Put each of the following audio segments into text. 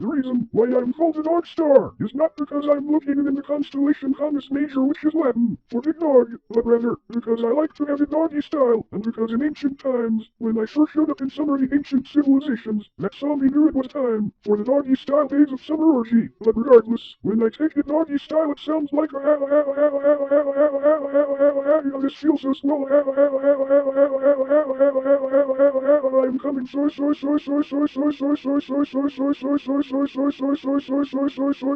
The reason why I'm called the North Star is not because I'm located in the constellation Canis Major, which is Latin for big dog, but rather because I like to have it doggy style, and because in ancient times, when I first showed up in some of the ancient civilizations, that saw me knew it was time for the doggy style days of summer orgy. But regardless, when I take it doggy style, it sounds like a this feels so swell. I'm coming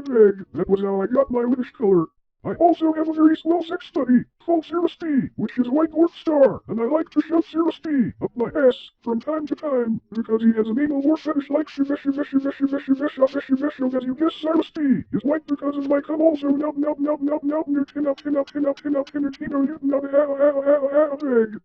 egg. That was how I got my wish color. I also have a very small sex study called Cirrus B, which is a white dwarf star, and I like to shove Cirrus B up my ass from time to time because he has an anal war fetish like as you guess. Cirrus B is white because of my cum also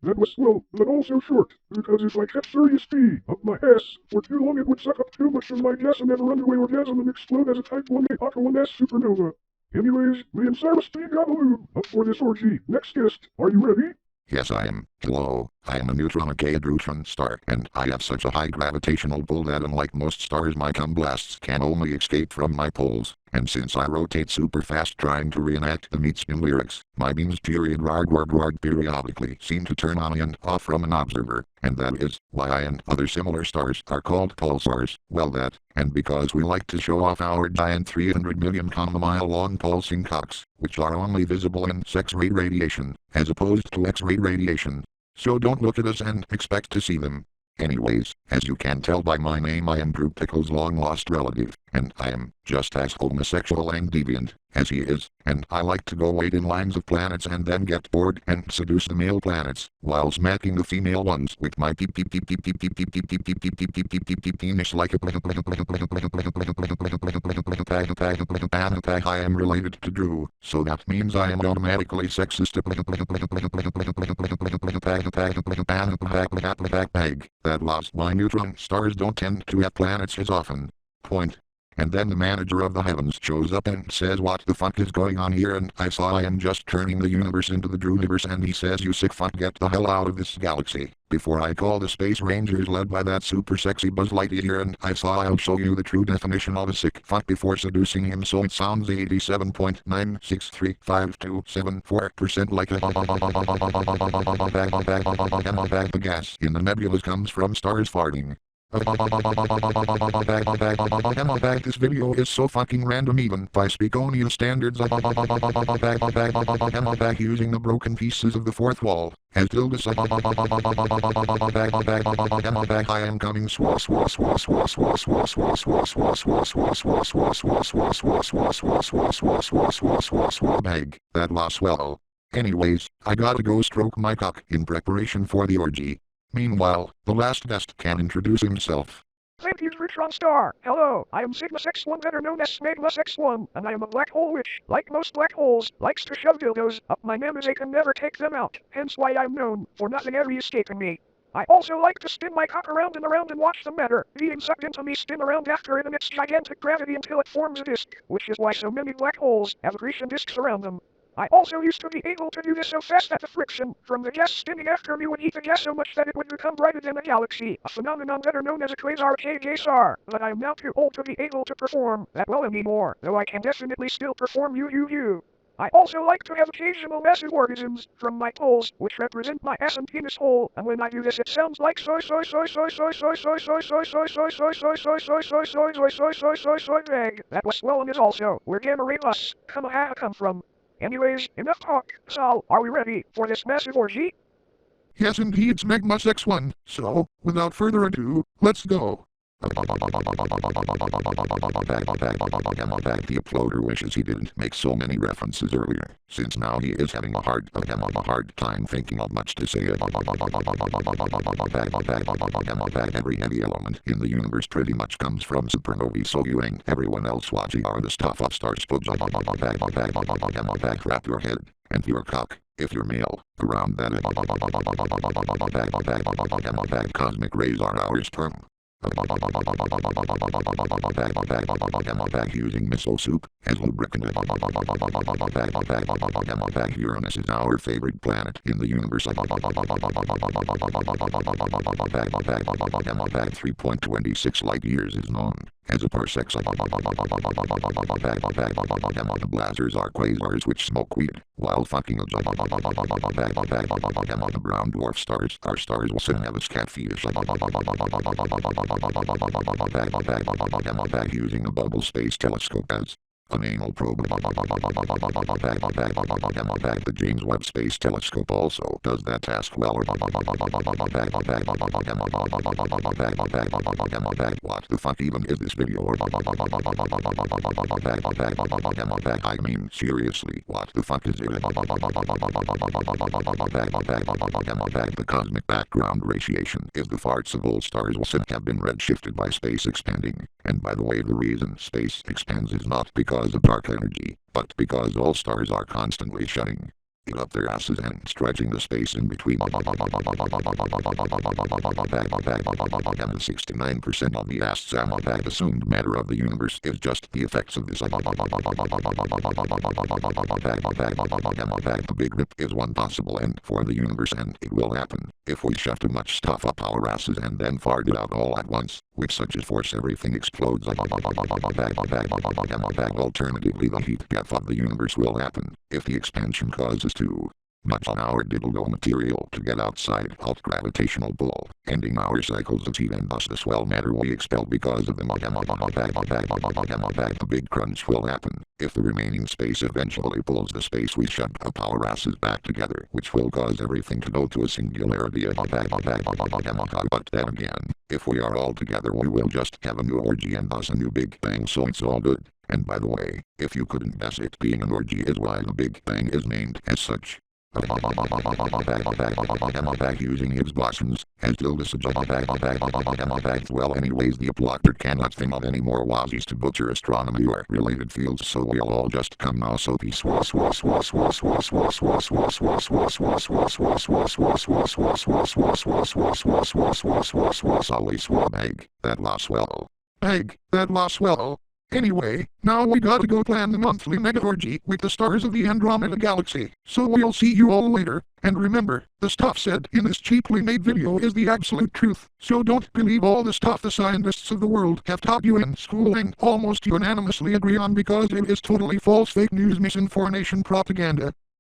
that was slow, but also short, because if I kept Sirius B up my ass for too long it would suck up too much of my gas and never underway orgasm and explode as a type 1A Aqua 1S supernova. Anyways, me and Cyrus P got a lube up for this orgy. Next guest, are you ready? Yes, I am. Hello, I am a neutron star, and I have such a high gravitational pull that unlike most stars my cum blasts can only escape from my poles. And since I rotate super fast trying to reenact the meat spin lyrics, my beams periodically seem to turn on and off from an observer, and that is why I and other similar stars are called pulsars. Well that, and because we like to show off our giant 300 million mile long pulsing cocks, which are only visible in X-ray radiation, as opposed to X-ray radiation. So don't look at us and expect to see them. Anyways, as you can tell by my name, I am Group Pickle's long-lost relative, and I am just as homosexual and deviant as he is, and I like to go wait in lines of planets and then get bored and seduce the male planets, while smacking the female ones with my penis like a I am related to Drew, so that means I am automatically sexist. That was why neutron stars don't tend to have planets as often. Point. And then the manager of the heavens shows up and says, what the fuck is going on here? And I saw I am just turning the universe into the Drewniverse, and he says, you sick fuck, get the hell out of this galaxy. Before I call the Space Rangers led by that super sexy Buzz Lightyear, and I saw I'll show you the true definition of a sick fuck before seducing him, so it sounds 87.9635274% like a the gas in the nebulas comes from stars farting. This video is so fucking random even by Spiconian standards. Using the broken pieces of the fourth wall as tilde. I am coming bag. That was swell. Anyways, I gotta go stroke my cock in preparation for the orgy. Meanwhile, the last guest can introduce himself. Thank you, Neutron Star. Hello, I am Sigma X1, better known as Smegma X1, and I am a black hole which, like most black holes, likes to shove dildos up my name as I can never take them out, hence why I'm known for nothing ever escaping me. I also like to spin my cock around and watch the matter being sucked into me spin around after it in its gigantic gravity until it forms a disk, which is why so many black holes have accretion disks around them. I also used to be able to do this so fast that the friction from the gas spinning after me would heat the gas so much that it would become brighter than a galaxy, a phenomenon better known as a quasar KJSR, but I am now too old to be able to perform that well anymore, though I can definitely still perform you. I also like to have occasional massive orgasms from my poles, which represent my ass and penis hole, and when I do this it sounds like soy bag. That was swelling is also where gamma ray bus come from. Anyways, enough talk. Sal, are we ready for this massive orgy? Yes indeed, Smegma X1. So, without further ado, let's go. The uploader wishes he didn't make so many references earlier, since now he is having a hard time thinking of much to say. Every heavy element in the universe pretty much comes from supernovae, so you ain't everyone else watching are the stuff of stars. Wrap your head and your cock, if you're male, around that. Cosmic rays are our sperm. Using miso soup as lubricant. Uranus is our favorite planet in the universe. 3.26 light years is known As a parsecs, the blazers are quasars which smoke weed, while fucking the brown dwarf stars are stars will soon have a catfish. Using a bubble space telescope as an anal probe. The James Webb Space Telescope also does that task well. What the fuck even is this video? I mean, seriously, what the fuck is it? The cosmic background radiation is the farts of old stars will have been redshifted by space expanding. And by the way, the reason space expands is not because of dark energy, but because all stars are constantly shutting it up their asses and stretching the space in between. 69% of the assumed matter of the universe is just the effects of this. The Big Rip is one possible end for the universe, and it will happen if we shove too much stuff up our asses and then fart it out all at once, with such a force everything explodes. Alternatively, the heat death of the universe will happen if the expansion causes too much on our diddle material to get outside alt gravitational pull, ending our cycles of heat and thus the swell matter we expel because of them. The big crunch will happen if the remaining space eventually pulls the space we shoved up our asses back together, which will cause everything to go to a singularity. But then again, if we are all together we will just have a new orgy and thus a new Big Bang, so it's all good. And by the way, if you couldn't guess it, being an orgy is why the Big Bang is named as such. Using Higgs bosons as well, anyways, the applauded cannot think of any more wazzies to butcher astronomy or related fields, so we'll all just come now. So peace. That lost well. Egg, that lost well. Anyway, now we gotta go plan the monthly mega orgy with the stars of the Andromeda Galaxy. So we'll see you all later. And remember, the stuff said in this cheaply made video is the absolute truth. So don't believe all the stuff the scientists of the world have taught you in school and almost unanimously agree on, because it is totally false, fake news, misinformation, propaganda.